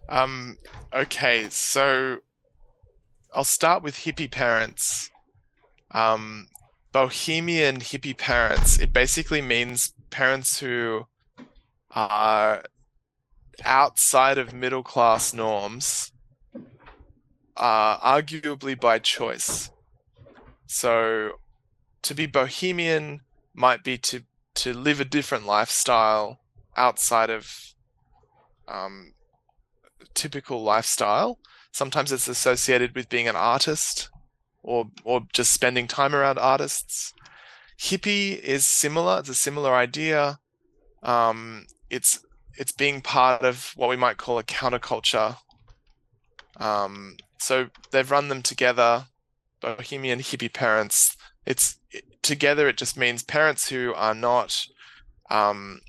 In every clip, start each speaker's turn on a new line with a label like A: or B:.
A: Um, okay, so I'll start with hippie parents. Um, Bohemian hippie parents, it basically means parents who are outside of middle class norms, arguably by choice. So to be bohemian might be to live a different lifestyle outside of um, typical lifestyle. Sometimes it's associated with being an artist or just spending time around artists. Hippie is similar. It's a similar idea. It's being part of what we might call a counterculture. So they've run them together, bohemian hippie parents. Together. It just means parents um,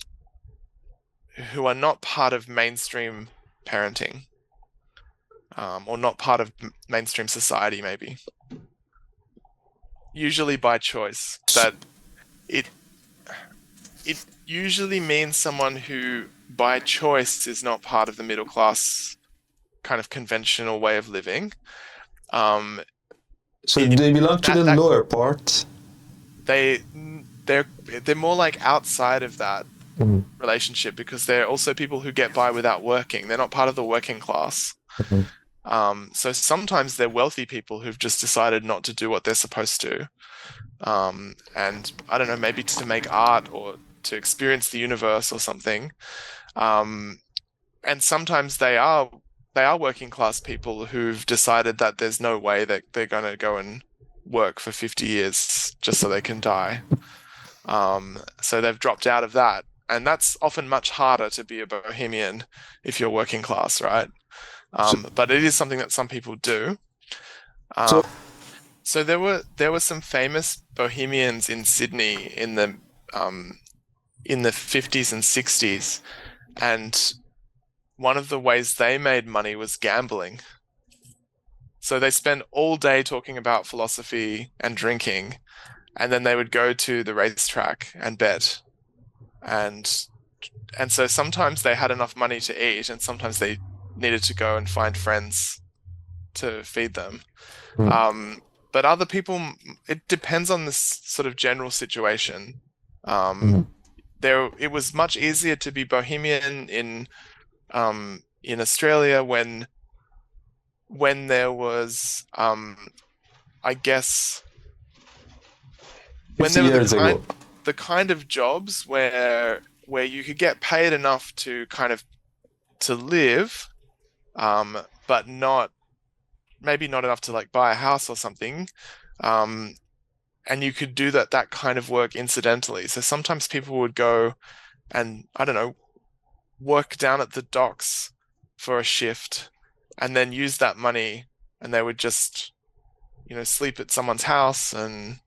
A: who are not part of mainstream parenting, or not part of mainstream society, maybe. Usually by choice. That it it usually means someone who, by choice, is not part of the middle class kind of conventional way of living. Um,
B: So
A: it
B: they belong to
A: that
B: the
A: that
B: lower part.
A: they they're they're more like outside of that
B: Mhm,
A: relationship because they're also people who get by without working. They're not part of the working class.
B: mhm.
A: So sometimes they're wealthy people who've just decided not to do what they're supposed to. And I don't know, maybe to make art or to experience the universe or something. Um, and sometimes they are working class people who've decided that there's no way that they're going to go and work for 50 years just so they can die. So they've dropped out of that. And that's often much harder to be a bohemian if you're working class, right?
B: So,
A: But it is something that some people do.
B: so
A: Um, so there were some famous bohemians in Sydney um, in the 50s and 60s, and one of the ways they made money was gambling. So they spent all day talking about philosophy and drinking, and then they would go to the racetrack and bet. And and so sometimes they had enough money to eat, and sometimes they needed to go and find friends to feed them.
B: mm,
A: Um, but other people, it depends on this sort of general situation. Um,
B: mm.
A: it was much easier to be bohemian in Australia when there was I guess when
B: 50
A: there were
B: years ago.
A: the kind of jobs where you could get paid enough to kind of to live, but not maybe not enough to like buy a house or something. Um, and you could do that kind of work incidentally. So sometimes people would go and I don't know, work down at the docks for a shift and then use that money and they would just, sleep at someone's house and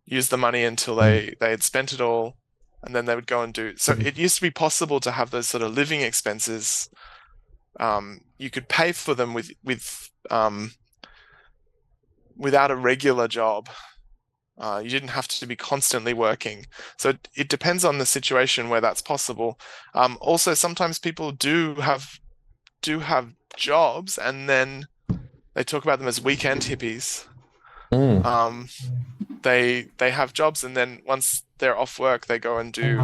A: use the money until
B: Mm,
A: they had spent it all and then they would go and do. So
B: mm.
A: it used to be possible to have those sort of living expenses. You could pay for them without a regular job. You didn't have to be constantly working. So it depends on the situation where that's possible. Also, sometimes people do have jobs, and then they talk about them as weekend hippies.
B: Mm.
A: Um, they have jobs, and then once they're off work, they go and do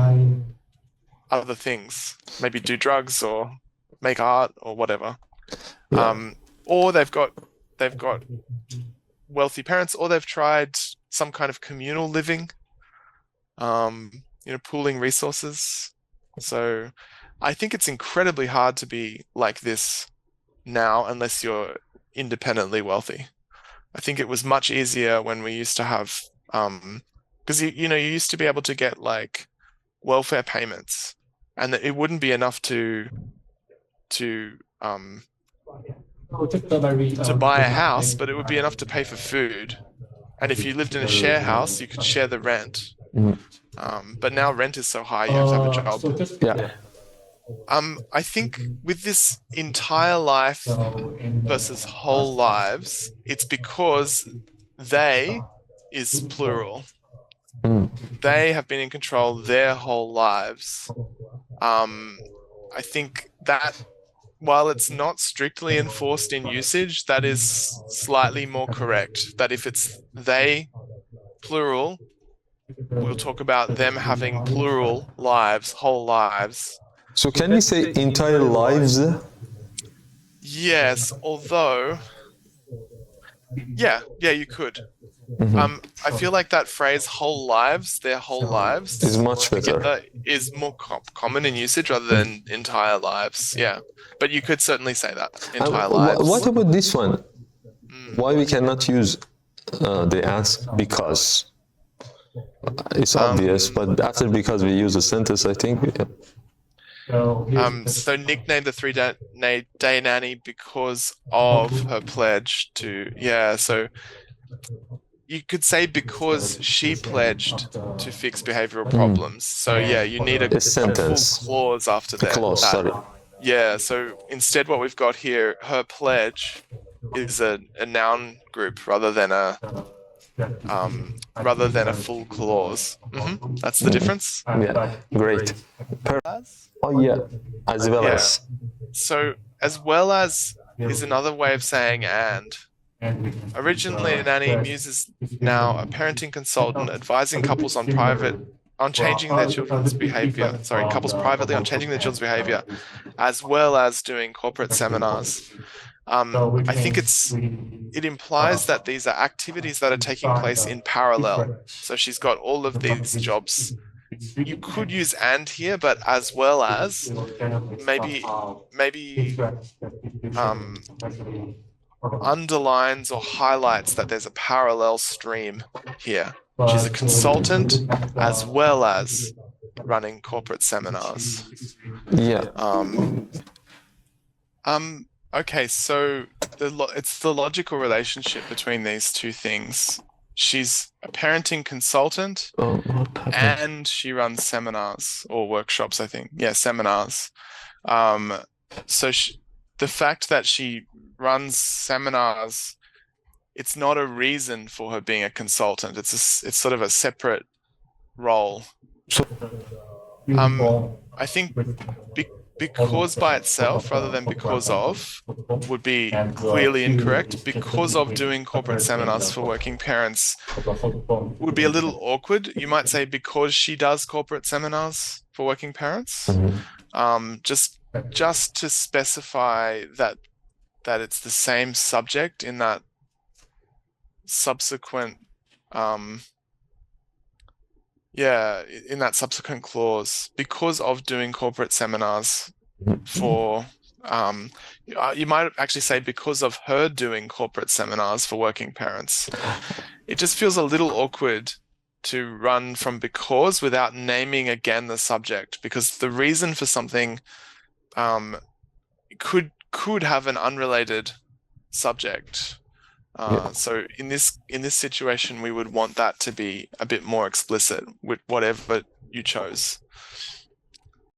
A: other things, maybe do drugs or make art or whatever.
B: Yeah.
A: Or they've got wealthy parents, or they've tried some kind of communal living, pooling resources. So I think it's incredibly hard to be like this now unless you're independently wealthy. I think it was much easier when we used to have, because you used to be able to get like welfare payments, and that it wouldn't be enough to to buy a house, but it would be enough to pay for food. And if you lived in a share house, you could share the rent.
B: Mm.
A: But now rent is so high, you have to have a job.
B: Yeah.
A: I think with this entire life versus whole lives, it's because they is plural.
B: Mm.
A: They have been in control their whole lives. I think while it's not strictly enforced in usage, that is slightly more correct. That if it's they, plural, we'll talk about them having plural lives, whole lives.
B: So can we say entire lives?
A: Yes, although, yeah, you could. I feel like that phrase "whole lives," their whole lives,
B: Is much better.
A: together is more common in usage rather than entire lives. Yeah, but you could certainly say that entire lives.
B: What about this one? Why we cannot use they ask because? It's obvious, but after because we use a sentence, I think.
A: So nicknamed the 3-day nanny because of her pledge to, so you could say because she pledged to fix behavioral problems. So you need a
B: sentence.
A: full clause after that.
B: Clause, sorry.
A: Yeah, so instead what we've got here, her pledge is a noun group rather than a full clause. That's the difference.
B: Yeah, great. Oh yeah, as well as.
A: So as well as is another way of saying and. Originally, a nanny, Mewes is now a parenting consultant advising couples on changing their children's behavior. Sorry, couples privately on changing their children's behavior, as well as doing corporate seminars. I think it implies that these are activities that are taking place in parallel. So she's got all of these jobs. You could use and here, but as well as maybe underlines or highlights that there's a parallel stream here. She's a consultant as well as running corporate seminars.
B: Yeah.
A: Okay, so it's the logical relationship between these two things. She's a parenting consultant and she runs seminars or workshops, I think. Yeah, seminars. So the fact that she runs seminars, it's not a reason for her being a consultant. It's sort of a separate role. I think because by itself rather than because of would be clearly incorrect. Because of doing corporate seminars for working parents would be a little awkward. You might say because she does corporate seminars for working parents. Just to specify that it's the same subject in that subsequent in that subsequent clause, because of doing corporate seminars for you might actually say because of her doing corporate seminars for working parents. It just feels a little awkward to run from because without naming again the subject, because the reason for something could have an unrelated subject. So in this situation, we would want that to be a bit more explicit with whatever you chose.